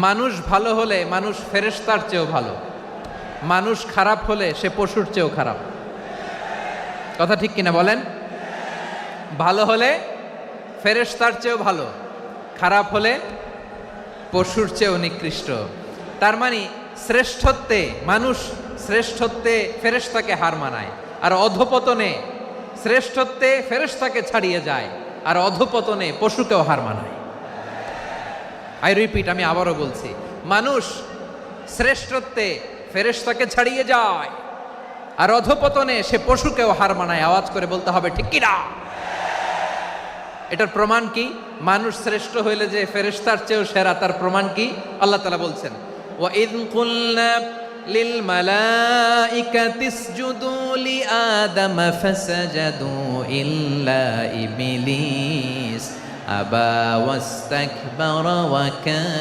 মানুষ ভালো হলে মানুষ ফেরেশতার চেয়েও ভালো, মানুষ খারাপ হলে সে পশুর চেয়েও খারাপ। কথা ঠিক কিনা বলেন? ভালো হলে ফেরেশতার চেয়েও ভালো, খারাপ হলে পশুর চেয়েও নিকৃষ্ট। তার মানে শ্রেষ্ঠত্বে মানুষ, শ্রেষ্ঠত্বে ফেরেশতাকে হার মানায়, আর অধপতনে শ্রেষ্ঠত্বে ফেরেশতাকে ছাড়িয়ে যায়, আর অধপতনে পশুকেও হার মানায়। আই রিপিট, আমি আবারও বলছি, মানুষ শ্রেষ্ঠত্বে ফেরেশতাকে ছাড়িয়ে যায়, আর অধপতনে সে পশুকেও হার মানায়। আওয়াজ করে বলতে হবে ঠিক কিনা? এটার প্রমাণ কি? মানুষ শ্রেষ্ঠ হইলে যে ফেরেশতার চেয়েও সেরা, তার প্রমাণ কি? আল্লাহ তাআলা বলছেন, ওয়া ইয কুলনা লিল মালাইকাতি ইসজুদু লি আদম ফাসাজাদু ইল্লা ইবলিস আবা ওয়াস্তাকবারা ওয়া কানা